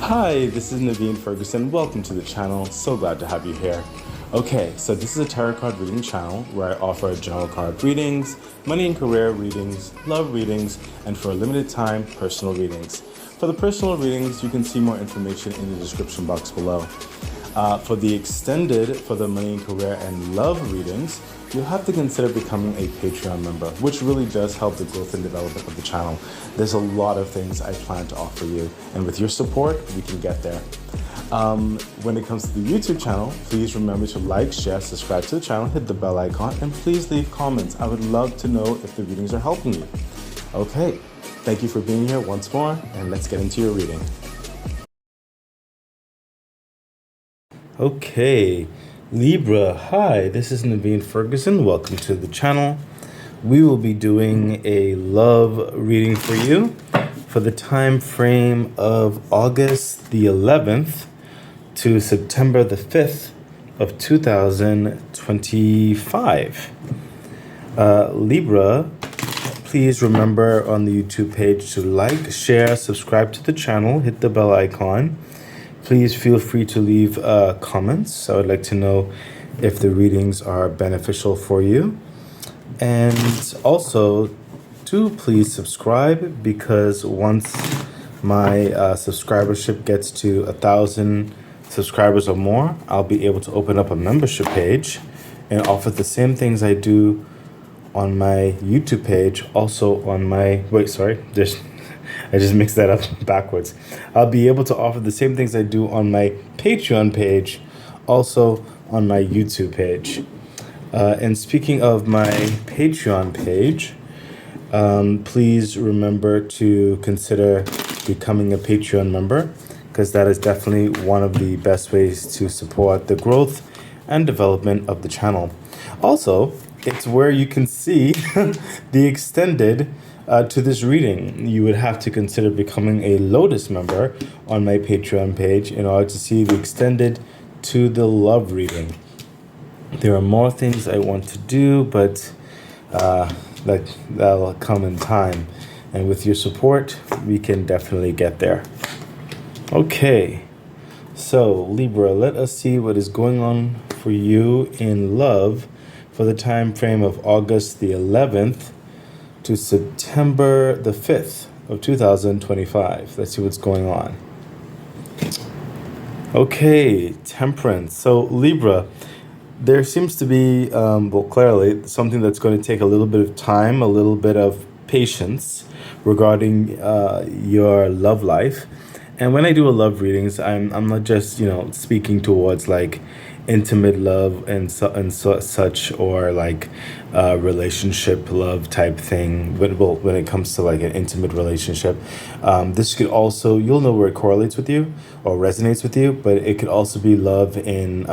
Hi, this is Naveen Ferguson. Welcome to the channel. So glad to have you here. Okay, so this is a tarot card reading channel where I offer general card readings, money and career readings, love readings, and for a limited time, personal readings. For the personal readings, you can see more information in the description box below. For the money and career and love readings, you'll have to consider becoming a Patreon member, which really does help the growth and development of the channel. There's a lot of things I plan to offer you, and with your support, we can get there. When it comes to the YouTube channel, please remember to like, share, subscribe to the channel, hit the bell icon, and please leave comments. I would love to know if the readings are helping you. Okay, thank you for being here once more, and let's get into your reading. Okay, Libra, hi, this is Naveen Ferguson. Welcome to the channel. We will be doing a love reading for you for the time frame of August the 11th to September the 5th of 2025. Libra, please remember on the YouTube page to like, share, subscribe to the channel, hit the bell icon. Please feel free to leave comments. I would like to know if the readings are beneficial for you. And also, do please subscribe, because once my subscribership gets to 1,000 subscribers or more, I'll be able to open up a membership page and offer the same things I do on my YouTube page, also on my, I just mixed that up backwards. I'll be able to offer the same things I do on my Patreon page, also on my YouTube page. And speaking of my Patreon page, please remember to consider becoming a Patreon member, because that is definitely one of the best ways to support the growth and development of the channel. Also, it's where you can see the extended to this reading. You would have to consider becoming a Lotus member on my Patreon page in order to see the extended to the love reading. There are more things I want to do, but that'll come in time. And with your support, we can definitely get there. Okay, so Libra, let us see what is going on for you in love for the time frame of August the 11th to September the 5th of 2025. Let's see what's going on. Okay, Temperance. So Libra, there seems to be, clearly something that's going to take a little bit of time, a little bit of patience regarding your love life. And when I do a love readings, I'm not just, speaking towards like intimate love and such, or like relationship love type thing. But when it comes to like an intimate relationship, this could also, you'll know where it correlates with you or resonates with you, but it could also be love in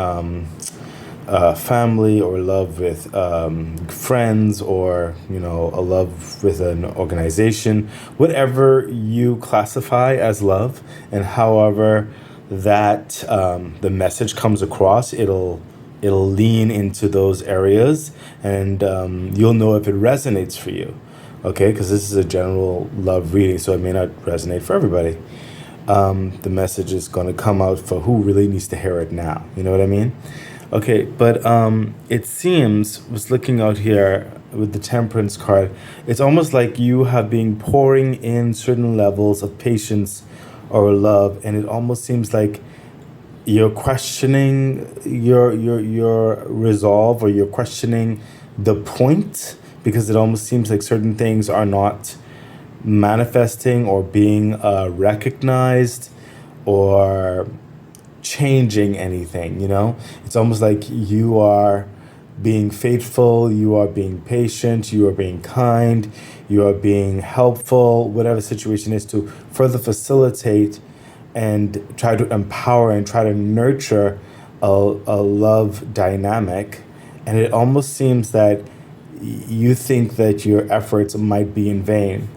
family, or love with friends, or a love with an organization. Whatever you classify as love, and however that the message comes across, it'll lean into those areas, and you'll know if it resonates for you. Okay, because this is a general love reading, so it may not resonate for everybody. The message is going to come out for who really needs to hear it now. You know what I mean? Okay, but it seems, was looking out here with the Temperance card, it's almost like you have been pouring in certain levels of patience or love, and it almost seems like you're questioning your resolve, or you're questioning the point, because it almost seems like certain things are not manifesting or being recognized or changing anything. It's almost like you are being faithful, you are being patient, you are being kind, you are being helpful, whatever the situation is, to further facilitate and try to empower and try to nurture a love dynamic. And it almost seems that you think that your efforts might be in vain.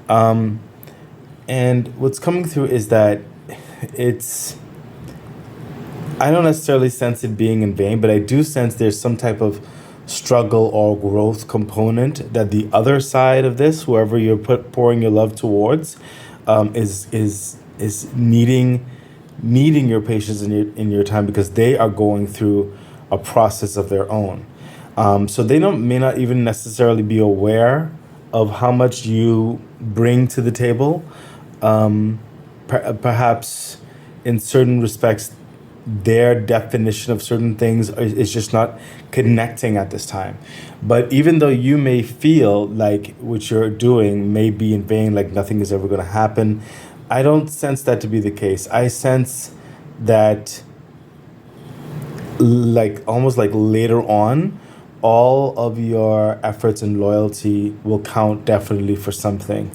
And what's coming through is that I don't necessarily sense it being in vain, but I do sense there's some type of struggle or growth component that the other side of this, whoever you're pouring your love towards, is needing needing your patience in your time because they are going through a process of their own. So they don't may not even necessarily be aware of how much you bring to the table. Perhaps in certain respects, their definition of certain things is just not connecting at this time. But even though you may feel like what you're doing may be in vain, like nothing is ever going to happen, I don't sense that to be the case. I sense that, like almost like later on, all of your efforts and loyalty will count definitely for something,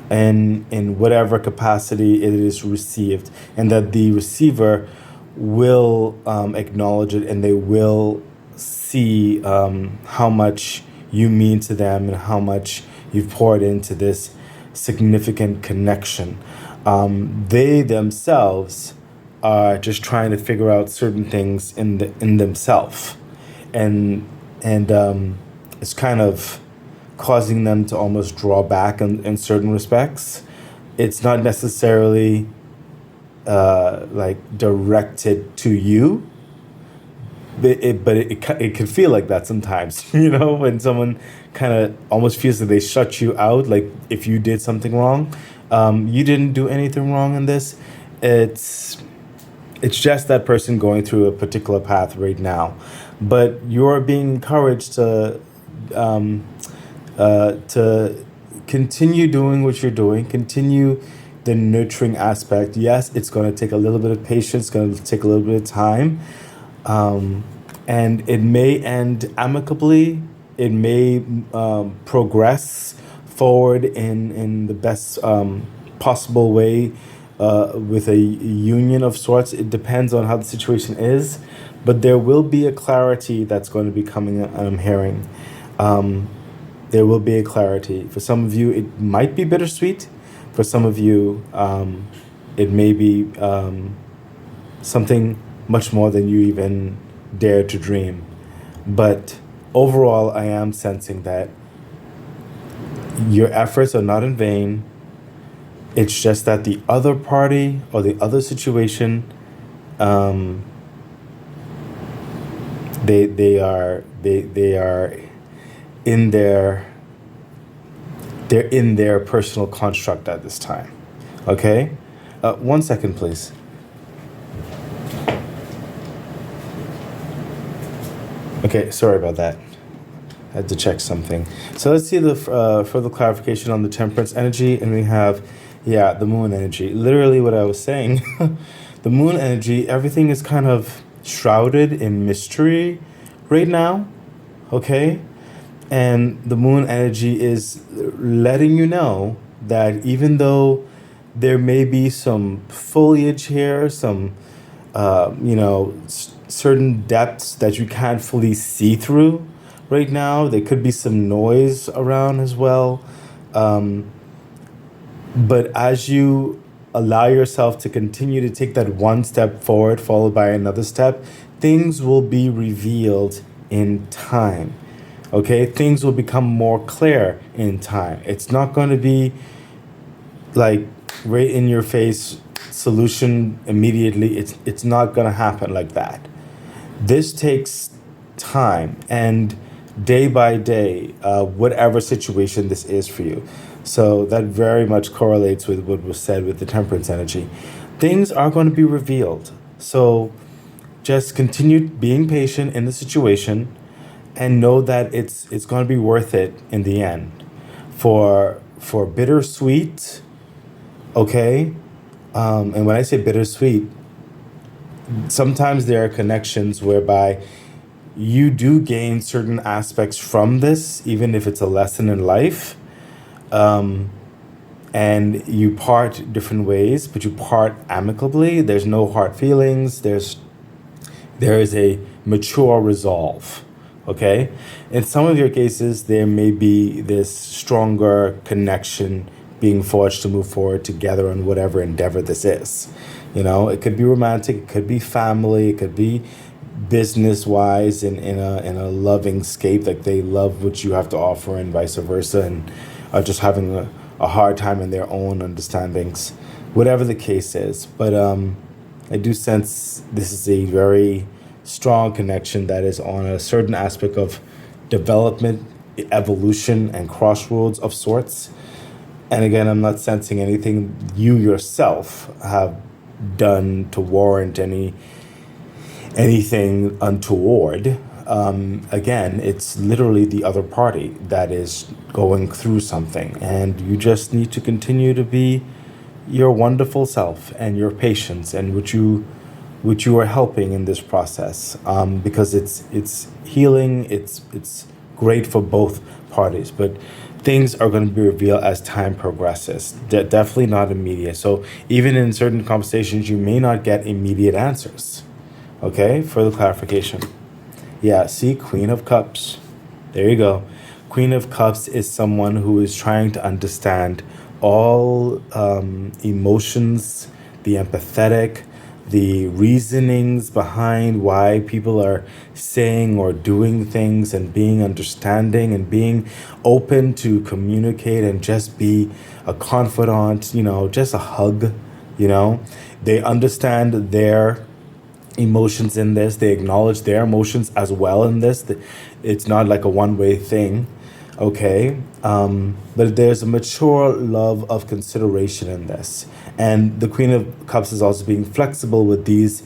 and in whatever capacity it is received, and that the receiver will acknowledge it, and they will see how much you mean to them and how much you've poured into this significant connection. They themselves are just trying to figure out certain things in themselves, and it's kind of causing them to almost draw back in certain respects. It's not necessarily like directed to you, but it can feel like that sometimes. When someone kind of almost feels that they shut you out, like if you did something wrong. You didn't do anything wrong in this. It's just that person going through a particular path right now, but you're being encouraged to continue doing what you're doing, continue the nurturing aspect. Yes, it's going to take a little bit of patience, it's going to take a little bit of time, and it may end amicably. It may progress forward in the best possible way, with a union of sorts. It depends on how the situation is, but there will be a clarity that's going to be coming, I'm hearing. There will be a clarity. For some of you, it might be bittersweet. For some of you, it may be something much more than you even dare to dream. But overall, I am sensing that your efforts are not in vain. It's just that the other party or the other situation, they are in their personal construct at this time. Okay, 1 second, please. Okay, sorry about that. I had to check something. So let's see the further clarification on the temperance energy, and we have, the moon energy. Literally what I was saying. The moon energy, everything is kind of shrouded in mystery right now, okay? And the moon energy is letting you know that even though there may be some foliage here, some, certain depths that you can't fully see through right now, there could be some noise around as well. But as you allow yourself to continue to take that one step forward, followed by another step, things will be revealed in time. Okay? Things will become more clear in time. It's not going to be like right in your face solution immediately. It's not going to happen like that. This takes time, and day by day, whatever situation this is for you. So that very much correlates with what was said with the temperance energy. Things are going to be revealed. So just continue being patient in the situation, and know that it's going to be worth it in the end. For bittersweet, okay? And when I say bittersweet, sometimes there are connections whereby you do gain certain aspects from this, even if it's a lesson in life. And you part different ways, but you part amicably. There's no hard feelings. There is a mature resolve. Okay? In some of your cases, there may be this stronger connection being forged to move forward together on whatever endeavor this is. It could be romantic, it could be family, it could be business-wise in a loving scape, like they love what you have to offer and vice versa, and are just having a hard time in their own understandings, whatever the case is. But I do sense this is a very strong connection that is on a certain aspect of development, evolution, and crossroads of sorts. And again, I'm not sensing anything you yourself have done to warrant anything untoward. Again, it's literally the other party that is going through something, and you just need to continue to be your wonderful self and your patience and which you are helping in this process, because it's healing. It's great for both parties, but things are going to be revealed as time progresses. Definitely not immediate. So even in certain conversations, you may not get immediate answers. Okay, further clarification. Yeah, see, Queen of Cups. There you go. Queen of Cups is someone who is trying to understand all emotions, the empathetic, the reasonings behind why people are saying or doing things, and being understanding and being open to communicate and just be a confidant, just a hug, you know. They understand their emotions in this. They acknowledge their emotions as well in this. It's not like a one-way thing, okay? But there's a mature love of consideration in this. And the Queen of Cups is also being flexible with these,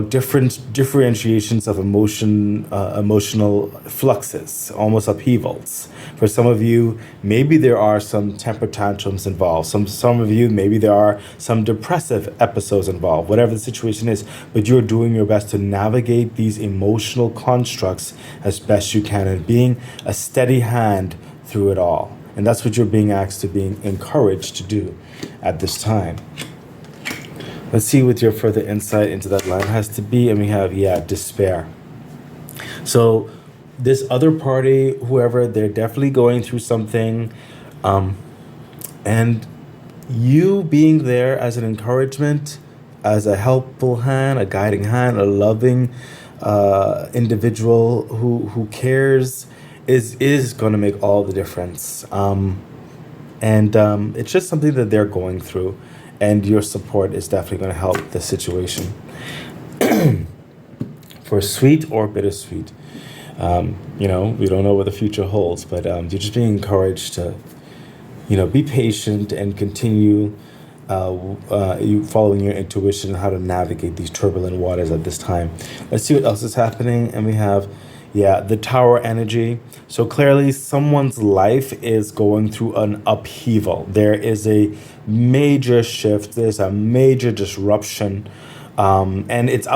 different differentiations of emotional fluxes, almost upheavals. For some of you, maybe there are some temper tantrums involved. Some of you, maybe there are some depressive episodes involved, whatever the situation is, but you're doing your best to navigate these emotional constructs as best you can, and being a steady hand through it all. And that's what you're being asked to, being encouraged to do at this time. Let's see what your further insight into that line has to be. And we have, despair. So this other party, whoever, they're definitely going through something. And you being there as an encouragement, as a helpful hand, a guiding hand, a loving individual who cares is going to make all the difference. And it's just something that they're going through. And your support is definitely going to help the situation. For sweet or bittersweet, we don't know what the future holds, but you're just being encouraged to, be patient and continue you following your intuition, how to navigate these turbulent waters at this time. Let's see what else is happening. And we have, the Tower energy. So clearly someone's life is going through an upheaval. There is a major shift. There's a major disruption. And it's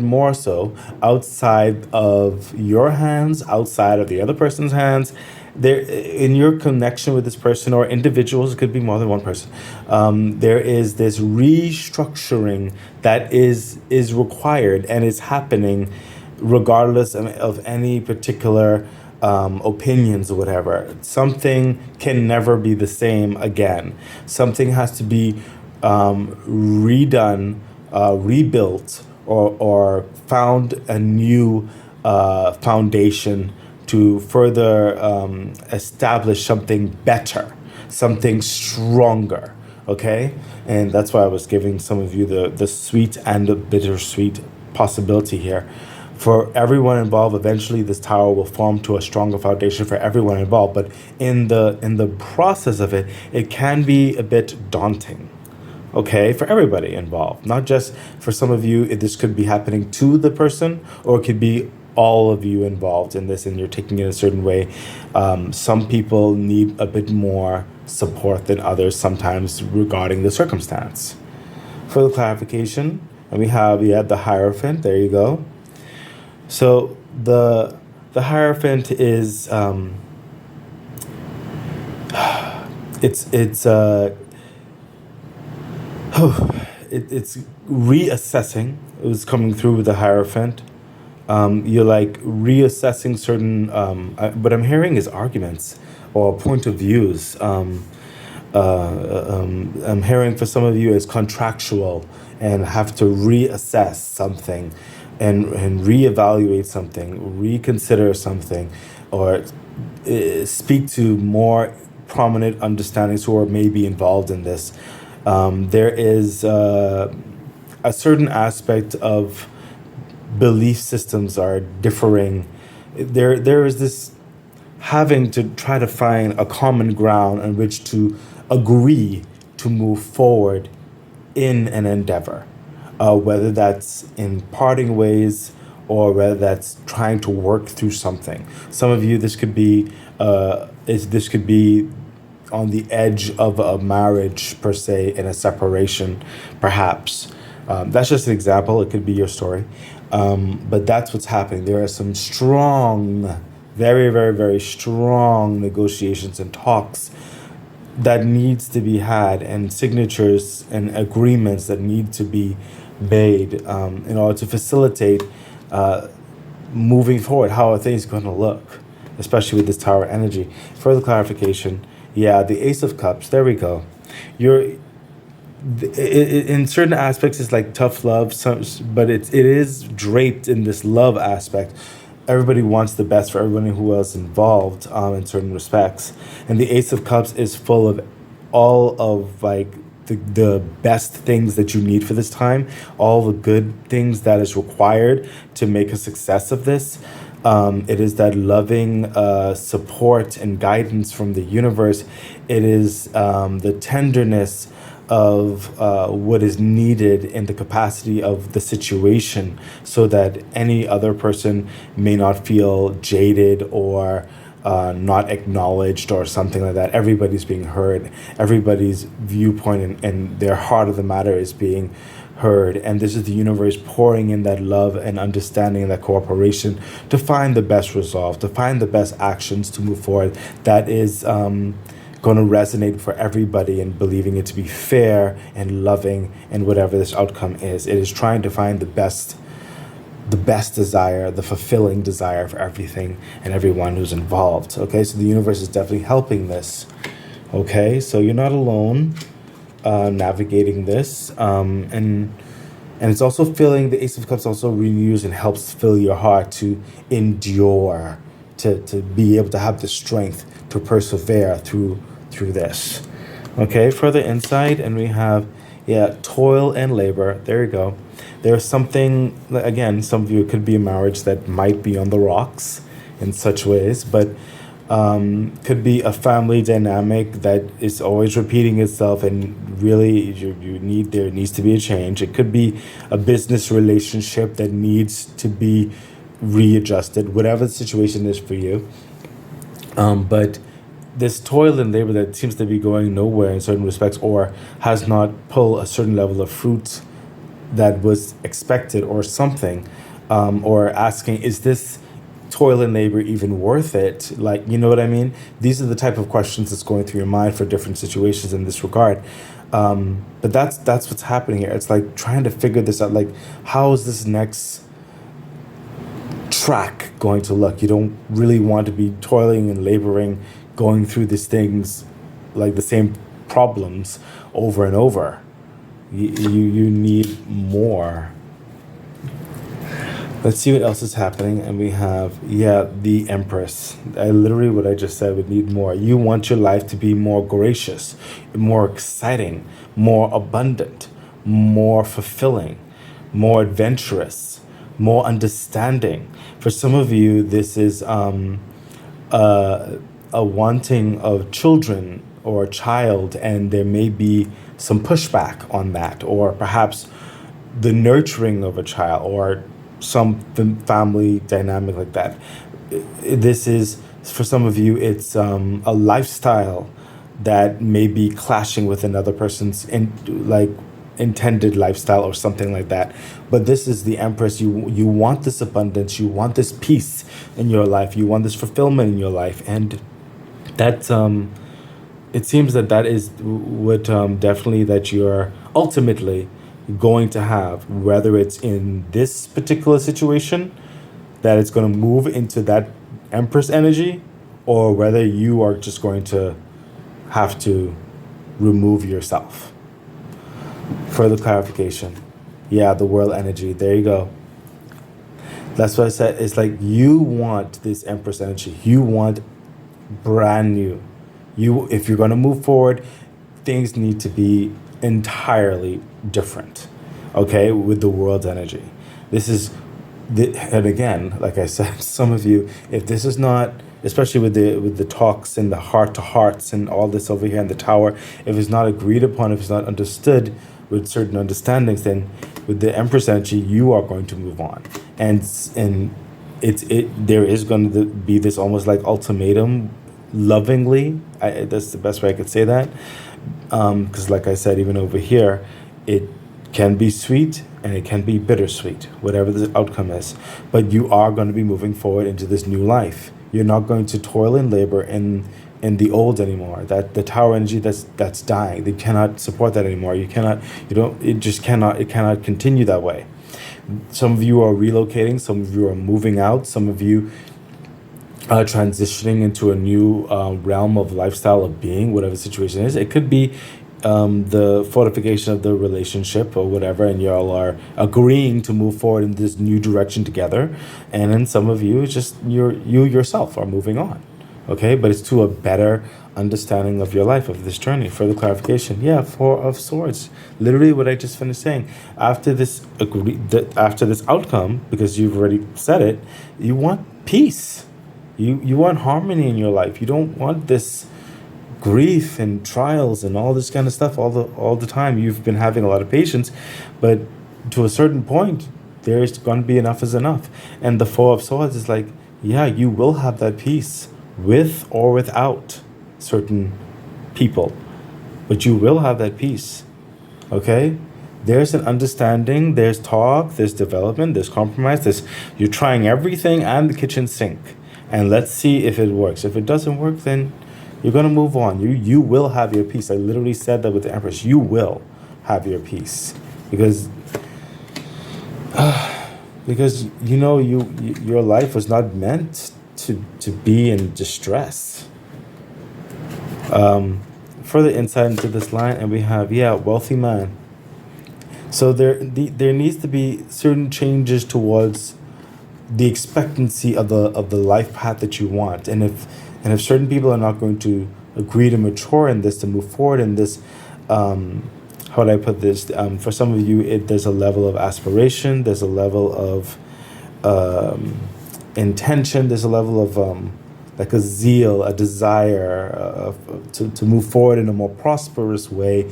more so outside of your hands, outside of the other person's hands. There, in your connection with this person, or individuals, it could be more than one person, there is this restructuring that is required and is happening regardless of any particular opinions or whatever. Something can never be the same again. Something has to be redone, rebuilt, or found a new foundation to further establish something better, something stronger. Okay? And that's why I was giving some of you the sweet and the bittersweet possibility here. For everyone involved, eventually this tower will form to a stronger foundation for everyone involved. But in the process of it, it can be a bit daunting. Okay, for everybody involved, not just for some of you. This could be happening to the person, or it could be all of you involved in this, and you're taking it a certain way. Some people need a bit more support than others sometimes regarding the circumstance. Further clarification, and we have the Hierophant. There you go. So the Hierophant is it's reassessing. It was coming through with the Hierophant. You're like reassessing certain. What I'm hearing is arguments or point of views. I'm hearing for some of you is contractual and have to reassess something. And reevaluate something, reconsider something, or speak to more prominent understandings who are maybe involved in this. There is a certain aspect of belief systems are differing. There is this having to try to find a common ground on which to agree to move forward in an endeavor, whether that's in parting ways or whether that's trying to work through something. Some of you, this could be on the edge of a marriage per se, in a separation, perhaps. That's just an example. It could be your story, but that's what's happening. There are some strong, very, very, very strong negotiations and talks that needs to be had, and signatures and agreements that need to be made, in order to facilitate uh, moving forward. How are things going to look, especially with this Tower energy? Further clarification. Yeah, the Ace of Cups. There we go. You're in certain aspects it's like tough love, but it is draped in this love aspect. Everybody wants the best for everybody who else involved, in certain respects, and the Ace of Cups is full of all of like the best things that you need for this time, all the good things that is required to make a success of this. It is that loving support and guidance from the universe. It is the tenderness of what is needed in the capacity of the situation, so that any other person may not feel jaded or not acknowledged or something like that. Everybody's being heard. Everybody's viewpoint and their heart of the matter is being heard. And this is the universe pouring in that love and understanding and that cooperation to find the best resolve, to find the best actions to move forward. That is going to resonate for everybody, and believing it to be fair and loving, and whatever this outcome is. It is trying to find the best desire, the fulfilling desire for everything and everyone who's involved. Okay, so the universe is definitely helping this. Okay, so you're not alone navigating this. And it's also filling, the Ace of Cups also renews and helps fill your heart to endure, to be able to have the strength to persevere through this. Okay, further insight, and we have, yeah, toil and labor. There you go. There's something, again, some of you, it could be a marriage that might be on the rocks in such ways, but could be a family dynamic that is always repeating itself, and really there needs to be a change. It could be a business relationship that needs to be readjusted, whatever the situation is for you. But this toil and labor that seems to be going nowhere in certain respects, or has not pulled a certain level of fruit that was expected or something, or asking, is this toil and labor even worth it? Like, you know what I mean? These are the type of questions that's going through your mind for different situations in this regard. But that's what's happening here. It's like trying to figure this out. Like, how is this next track going to look? You don't really want to be toiling and laboring, going through these things, like the same problems over and over. You need more. Let's see what else is happening. And we have, yeah, the Empress. What I just said, we need more. You want your life to be more gracious, more exciting, more abundant, more fulfilling, more adventurous, more understanding. For some of you, this is a wanting of children or a child, and there may be some pushback on that, or perhaps the nurturing of a child, or some family dynamic like that. This is, for some of you, it's a lifestyle that may be clashing with another person's intended lifestyle or something like that. But this is the Empress. You want this abundance, you want this peace in your life, you want this fulfillment in your life, and that's it seems that is what definitely that you're ultimately going to have, whether it's in this particular situation that it's going to move into that Empress energy, or whether you are just going to have to remove yourself. Further clarification. Yeah, the World energy. There you go. That's what I said. It's like you want this Empress energy. You want brand new. If you're going to move forward, things need to be entirely different. okay, with the world's energy. This is, and again, like I said, some of you, if this is not, especially with the talks and the heart to hearts and all this over here in the tower, if it's not agreed upon, if it's not understood with certain understandings, then with the Empress energy, you are going to move on, and there is going to be this almost like ultimatum, lovingly. That's the best way I could say that, because like I said, even over here, it can be sweet and it can be bittersweet, whatever the outcome is. But you are going to be moving forward into this new life. You're not going to toil and labor in the old anymore. That the tower energy that's dying. They cannot support that anymore. You cannot. You don't. It just cannot. It cannot continue that way. Some of you are relocating. Some of you are moving out. Some of you transitioning into a new realm of lifestyle of being, whatever the situation is. It could be the fortification of the relationship or whatever, and y'all are agreeing to move forward in this new direction together. And then some of you, just you yourself are moving on. Okay, but it's to a better understanding of your life, of this journey. Further clarification, yeah, Four of Swords. Literally what I just finished saying. After this after this outcome, because you've already said it, you want peace. You want harmony in your life. You don't want this grief and trials and all this kind of stuff all the time. You've been having a lot of patience, but to a certain point, there's going to be enough is enough. And the Four of Swords is like, yeah, you will have that peace with or without certain people, but you will have that peace. Okay? There's an understanding, there's talk, there's development, there's compromise, you're trying everything and the kitchen sink. And let's see if it works. If it doesn't work, then you're going to move on. You will have your peace. I literally said that with the Empress. You will have your peace. Because you know, your life was not meant to be in distress. Further insight into this line, and we have, wealthy man. So there needs to be certain changes towards the expectancy of the life path that you want. And if certain people are not going to agree to mature in this, to move forward in this, how would I put this? For some of you, there's a level of aspiration, there's a level of intention, there's a level of like a zeal, a desire to move forward in a more prosperous way,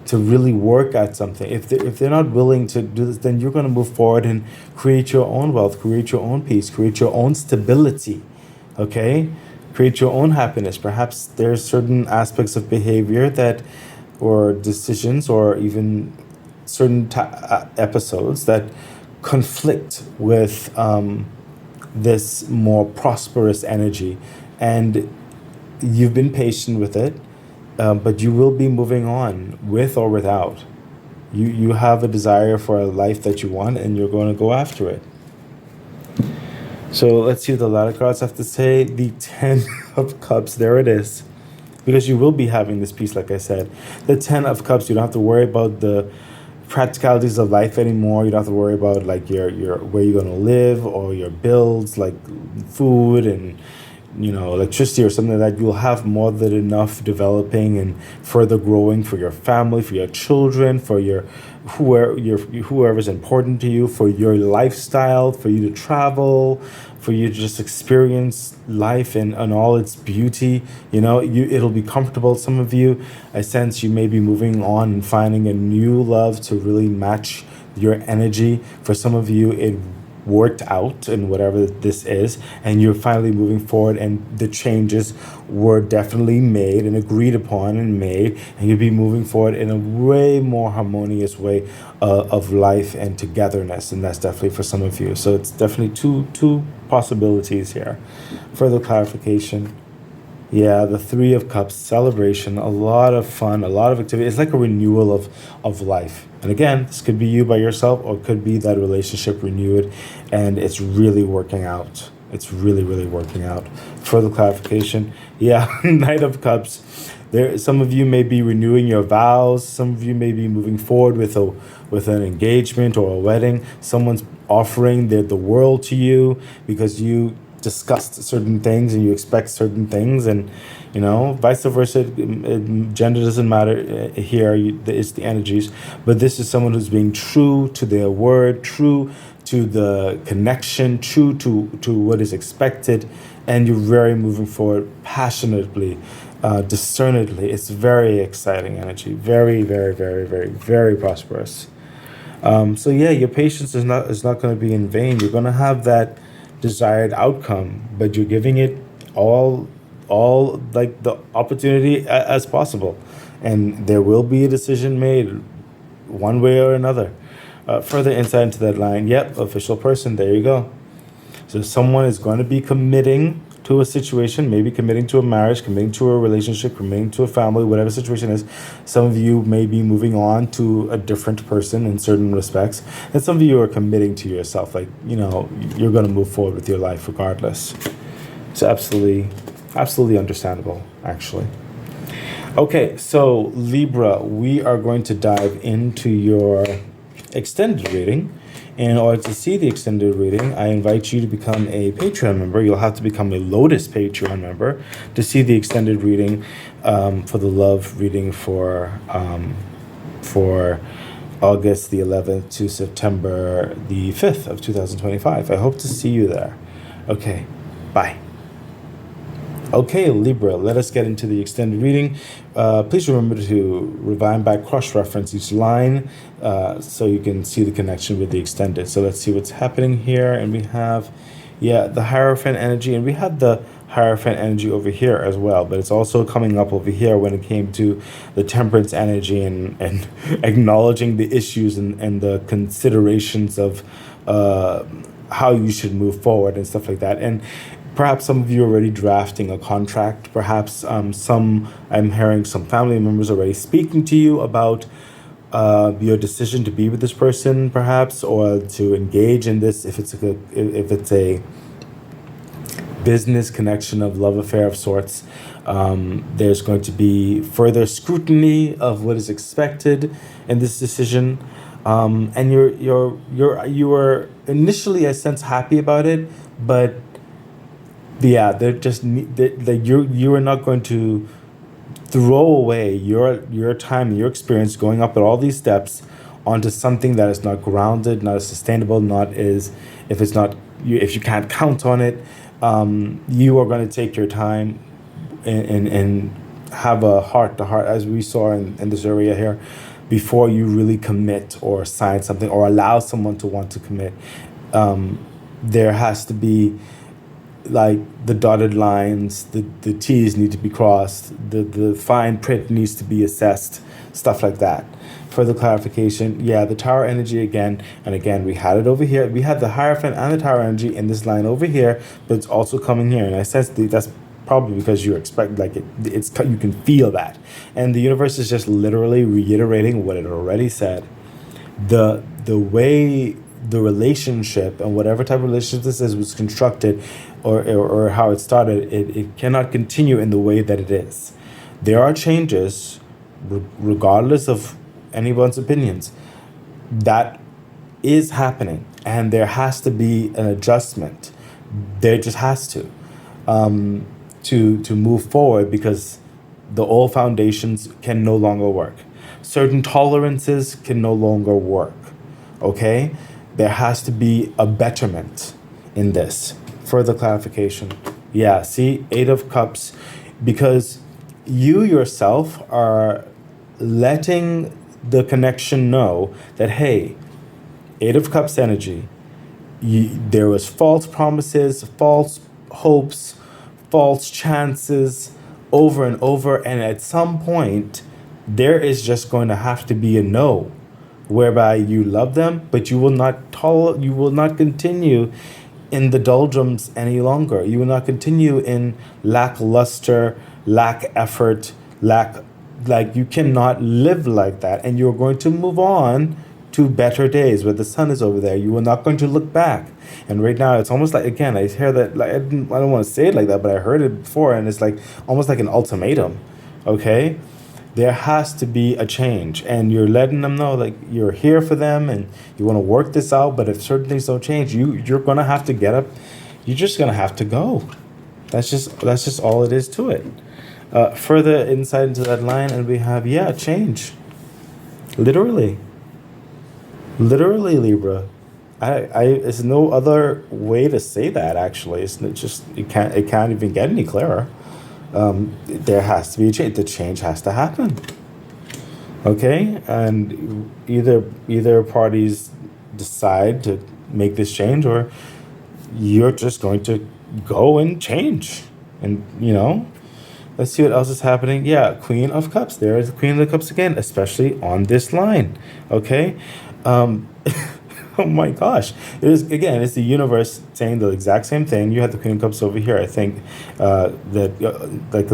to really work at something. If they're not willing to do this, then you're going to move forward and create your own wealth, create your own peace, create your own stability, okay? Create your own happiness. Perhaps there's certain aspects of behavior that, or decisions, or even certain episodes that conflict with this more prosperous energy. And you've been patient with it, but you will be moving on with or without. You have a desire for a life that you want, and you're going to go after it. So let's see what the latter cards have to say. The Ten of Cups, there it is. Because you will be having this peace, like I said. The Ten of Cups, you don't have to worry about the practicalities of life anymore. You don't have to worry about like your where you're going to live, or your bills, like food and electricity or something like that. You'll have more than enough developing and further growing for your family, for your children, for whoever's important to you, for your lifestyle, for you to travel, for you to just experience life and all its beauty. It'll be comfortable. Some of you, I sense you may be moving on and finding a new love to really match your energy. For some of you, it worked out in whatever this is, and you're finally moving forward, and the changes were definitely made and agreed upon and made, and you'll be moving forward in a way more harmonious way of life and togetherness. And that's definitely for some of you. So it's definitely two possibilities here. Further clarification. Yeah, the Three of Cups, celebration, a lot of fun, a lot of activity. It's like a renewal of life. And again, this could be you by yourself, or it could be that relationship renewed, and it's really working out. It's really, really working out. Further clarification. Yeah, Knight of Cups. Some of you may be renewing your vows. Some of you may be moving forward with an engagement or a wedding. Someone's offering the world to you because you discussed certain things and you expect certain things, and vice versa. Gender doesn't matter here. It's the energies, but this is someone who's being true to their word, true to the connection, true to what is expected, and you're very moving forward passionately, discernedly. It's very exciting energy, very, very, very, very, very prosperous. So yeah, your patience is not going to be in vain. You're going to have that desired outcome, but you're giving it all like the opportunity as possible, and there will be a decision made one way or another. Further insight into that line. Yep, official person. There you go. So someone is going to be committing to a situation, maybe committing to a marriage, committing to a relationship, committing to a family, whatever the situation is. Some of you may be moving on to a different person in certain respects, and some of you are committing to yourself. Like, you're going to move forward with your life regardless. It's absolutely understandable, actually. Okay, so Libra, we are going to dive into your extended reading. In order to see the extended reading, I invite you to become a Patreon member. You'll have to become a Lotus Patreon member to see the extended reading for the love reading for August the 11th to September the 5th of 2025. I hope to see you there. Okay, bye. Okay, Libra, let us get into the extended reading. Please remember to rewind back, cross-reference each line so you can see the connection with the extended. So let's see what's happening here. And we have, the Hierophant energy, and we have the Hierophant energy over here as well, but it's also coming up over here when it came to the Temperance energy and acknowledging the issues and the considerations of how you should move forward and stuff like that. And perhaps some of you are already drafting a contract. Perhaps I'm hearing some family members already speaking to you about your decision to be with this person, perhaps, or to engage in this. If it's a business connection of love affair of sorts, there's going to be further scrutiny of what is expected in this decision, and you were initially, I sense, happy about it, but they're just you are not going to throw away your time and your experience going up at all these steps onto something that is not grounded, not as sustainable, if you can't count on it. You are going to take your time and have a heart-to-heart, as we saw in this area here, before you really commit or sign something or allow someone to want to commit. There has to be, like, the dotted lines, the T's need to be crossed, the fine print needs to be assessed, stuff like that. Further clarification, the Tower energy again, and again, we had it over here. We had the Hierophant and the Tower energy in this line over here, but it's also coming here. And I sense that's probably because you expect, like, you can feel that. And the universe is just literally reiterating what it already said. The way the relationship and whatever type of relationship this is was constructed or how it started, it cannot continue in the way that it is. There are changes, regardless of anyone's opinions, that is happening, and there has to be an adjustment. There just has to move forward, because the old foundations can no longer work. Certain tolerances can no longer work. Okay? There has to be a betterment in this. Further clarification. See, 8 of Cups, because you yourself are letting the connection know that, hey, 8 of Cups energy, there was false promises, false hopes, false chances over and over, and at some point there is just going to have to be a no, whereby you love them, but you will not continue in the doldrums any longer. You will not continue in lackluster, lack effort, you cannot live like that, and you're going to move on to better days where the sun is over there. You are not going to look back. And right now, it's almost like, again, I hear that, like, I don't want to say it like that, but I heard it before, and it's like almost like an ultimatum. Okay? There has to be a change, and you're letting them know, like, you're here for them and you want to work this out, but if certain things don't change, you're going to have to get up you're just gonna have to go. That's just all it is to it. Further insight into that line, and we have change. Literally, literally Libra. There's no other way to say that. Actually, it's not just it can't even get any clearer. There has to be a change. The change has to happen. Okay, and either parties decide to make this change, or you're just going to go and change. And let's see what else is happening. Yeah, Queen of Cups. There is the Queen of the Cups again, especially on this line. Okay. um Oh my gosh. It's the universe saying the exact same thing. You have the Queen of Cups over here. I think that like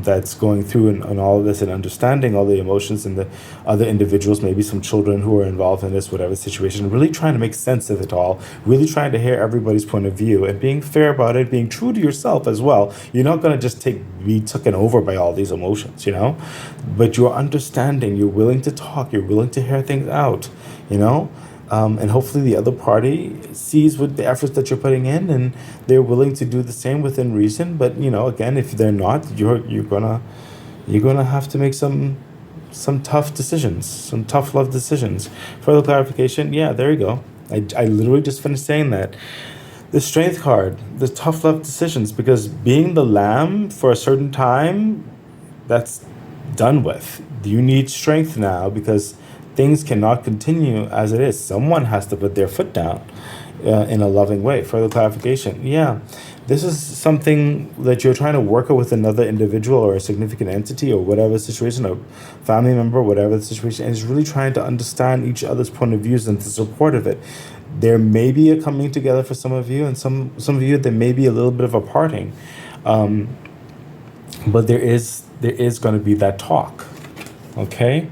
that's going through and all of this and understanding all the emotions and the other individuals, maybe some children who are involved in this, whatever situation, really trying to make sense of it all, really trying to hear everybody's point of view and being fair about it, being true to yourself as well. You're not going to just be taken over by all these emotions, but you're understanding, you're willing to talk, you're willing to hear things out, and hopefully the other party sees what the efforts that you're putting in, and they're willing to do the same within reason. But again, if they're not, you're gonna have to make some tough decisions, some tough love decisions. Further clarification, there you go. I literally just finished saying that. The Strength card, the tough love decisions, because being the Lamb for a certain time, that's done with. You need strength now because things cannot continue as it is. Someone has to put their foot down in a loving way. Further clarification. This is something that you're trying to work with another individual or a significant entity or whatever situation, a family member, whatever the situation, and is really trying to understand each other's point of views and the support of it. There may be a coming together for some of you, and some of you there may be a little bit of a parting. But there is going to be that talk. Okay?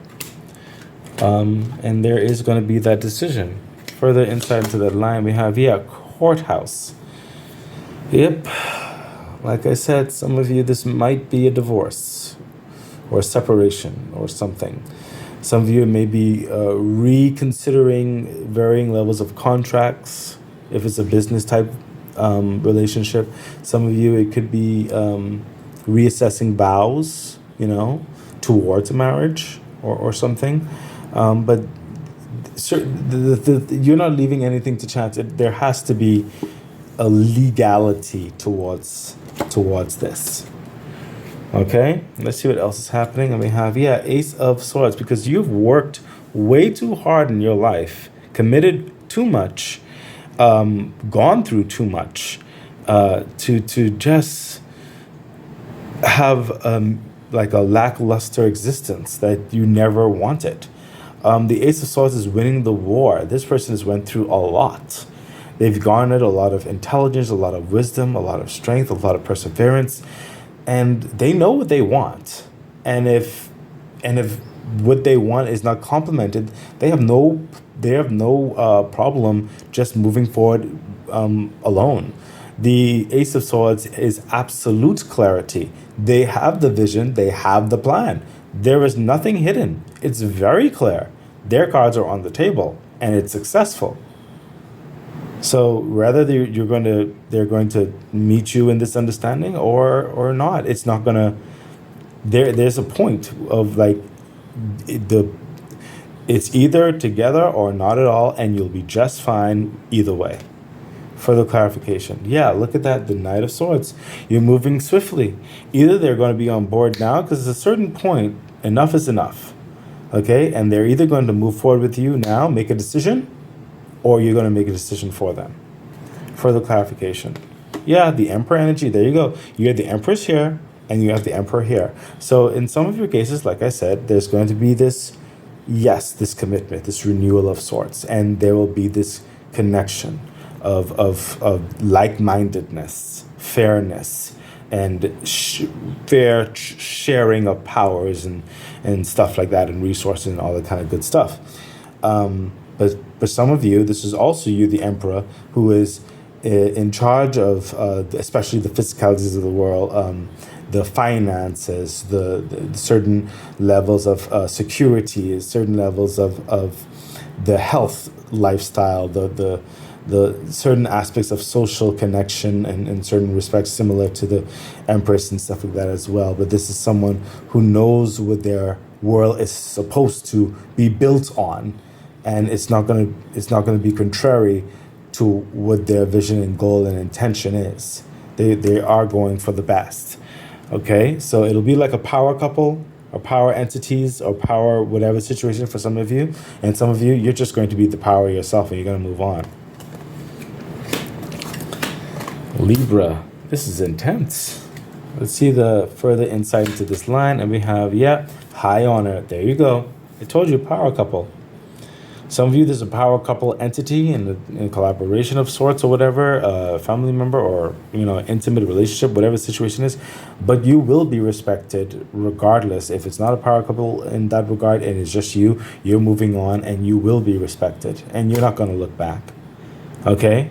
And there is going to be that decision. Further insight into that line, we have, courthouse. Yep. Like I said, some of you, this might be a divorce or a separation or something. Some of you may be reconsidering varying levels of contracts, if it's a business type relationship. Some of you, it could be reassessing vows, towards a marriage or something. But you're not leaving anything to chance. There has to be a legality towards this. Okay, let's see what else is happening. And we have, Ace of Swords, because you've worked way too hard in your life, committed too much, gone through too much, to just have like a lackluster existence that you never wanted. The Ace of Swords is winning the war. This person has went through a lot. They've garnered a lot of intelligence, a lot of wisdom, a lot of strength, a lot of perseverance, and they know what they want. And if what they want is not complimented, they have no problem just moving forward alone. The Ace of Swords is absolute clarity. They have the vision, they have the plan. There is nothing hidden. It's very clear. Their cards are on the table, and it's successful. So whether they're going to meet you in this understanding or not, it's not going to. There's a point of like it's either together or not at all, and you'll be just fine either way. Further clarification. Look at that. The Knight of Swords. You're moving swiftly. Either they're going to be on board now, because at a certain point, enough is enough. Okay? And they're either going to move forward with you now, make a decision, or you're going to make a decision for them. Further clarification. The Emperor energy. There you go. You have the Empress here, and you have the Emperor here. So in some of your cases, like I said, there's going to be this commitment, this renewal of sorts, and there will be this connection of like-mindedness, fairness, and fair sharing of powers and stuff like that, and resources and all that kind of good stuff. But for some of you, this is also you, the Emperor, who is in charge of especially the physicalities of the world, the finances, the certain levels of security, certain levels of the health lifestyle, the certain aspects of social connection and in certain respects similar to the Empress and stuff like that as well. But this is someone who knows what their world is supposed to be built on, and it's not gonna be contrary to what their vision and goal and intention is. They are going for the best. Okay, so it'll be like a power couple or power entities or power whatever situation for some of you, and some of you, you're just going to be the power yourself and you're going to move on. Libra, this is intense. Let's see the further insight into this line, and we have, high honor. There you go. I told you, power couple. Some of you, there's a power couple entity in collaboration of sorts or whatever, a family member or, intimate relationship, whatever the situation is. But you will be respected regardless. If it's not a power couple in that regard and it's just you, you're moving on and you will be respected and you're not going to look back. Okay?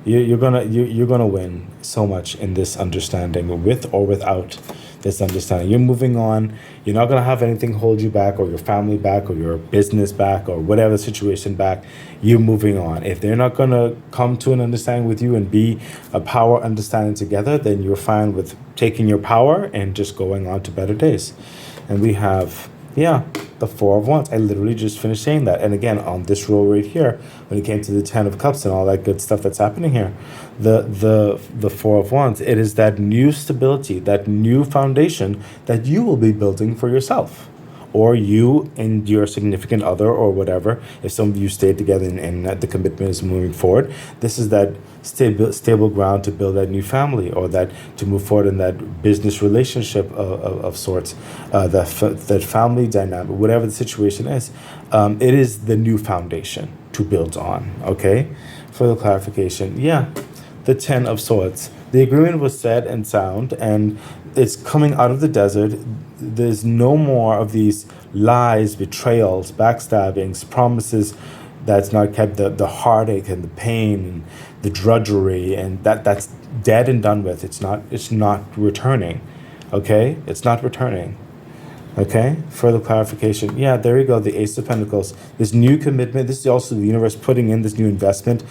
You're gonna win so much in this understanding, with or without this understanding. You're moving on. You're not gonna have anything hold you back, or your family back, or your business back, or whatever situation back. You're moving on. If they're not gonna come to an understanding with you and be a power understanding together, then you're fine with taking your power and just going on to better days. And we have, the Four of Wands. I literally just finished saying that. And again, on this row right here, when it came to the Ten of Cups and all that good stuff that's happening here, the Four of Wands, it is that new stability, that new foundation that you will be building for yourself, or you and your significant other or whatever. If some of you stay together and the commitment is moving forward, this is that stable ground to build that new family, or that to move forward in that business relationship of sorts, that family dynamic, whatever the situation is. It is the new foundation to build on. Okay, for the clarification, the Ten of Swords. The agreement was set and sound, and it's coming out of the desert. There's no more of these lies, betrayals, backstabbings, promises that's not kept, the heartache and the pain and the drudgery, and that's dead and done with. It's not returning. Okay? It's not returning. Okay? Further clarification. There you go, the Ace of Pentacles. This new commitment, this is also the universe putting in this new investment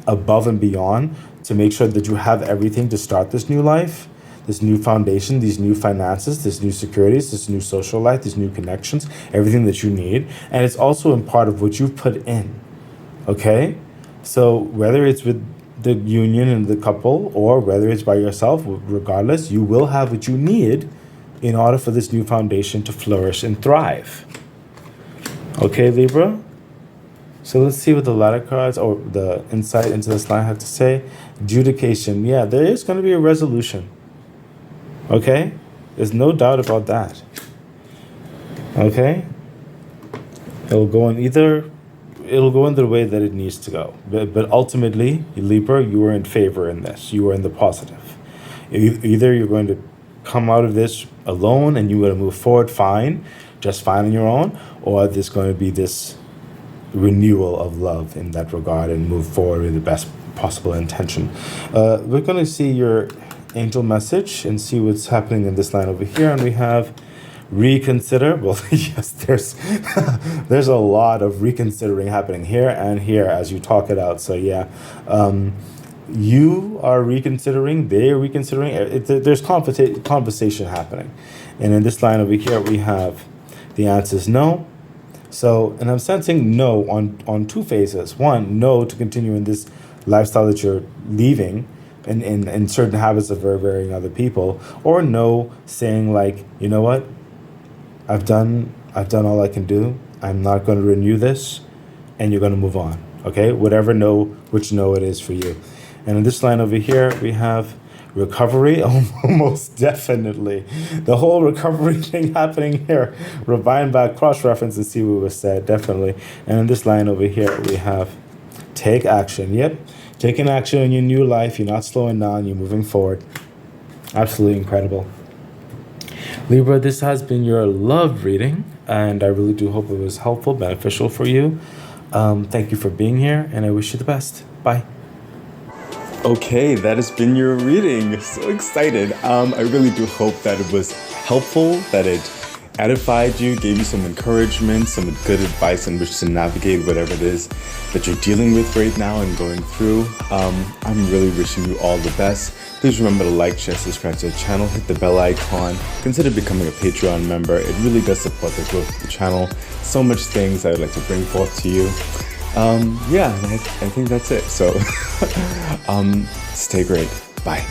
above and beyond to make sure that you have everything to start this new life, this new foundation, these new finances, this new securities, this new social life, these new connections, everything that you need. And it's also in part of what you've put in. Okay? So whether it's with the union and the couple, or whether it's by yourself, regardless, you will have what you need in order for this new foundation to flourish and thrive. Okay, Libra? So let's see what the ladder cards or the insight into this line have to say. Adjudication. There is going to be a resolution. Okay? There's no doubt about that. Okay? It'll go in the way that it needs to go. But ultimately, Libra, you are in favor in this. You are in the positive. Either you're going to come out of this alone and you're going to move forward just fine on your own, or there's going to be this renewal of love in that regard and move forward with the best possible intention. We're going to see your angel message and see what's happening in this line over here. And we have reconsider. Well, yes, there's a lot of reconsidering happening here and here as you talk it out. So you are reconsidering, they're reconsidering. There's conversation happening. And in this line over here, we have the answer is no. So, and I'm sensing no on two phases. One, no to continue in this lifestyle that you're leaving in certain habits of varying other people, or no saying like, you know what, I've done all I can do. I'm not going to renew this, and you're going to move on. Okay, whatever which no it is for you. And in this line over here, we have recovery. Almost definitely. The whole recovery thing happening here. Rewind back, cross-reference and see what was said. Definitely. And in this line over here, we have take action. Yep. Taking action in your new life. You're not slowing down. You're moving forward. Absolutely incredible. Libra, this has been your love reading, and I really do hope it was helpful, beneficial for you. Thank you for being here, and I wish you the best. Bye. Okay, that has been your reading. So excited. I really do hope that it was helpful, that it edified you, gave you some encouragement, some good advice in which to navigate whatever it is that you're dealing with right now and going through. I'm really wishing you all the best. Please remember to like, share, subscribe to the channel, hit the bell icon, consider becoming a Patreon member. It really does support the growth of the channel. So much things I would like to bring forth to you. Yeah, and I think that's it. So stay great. Bye.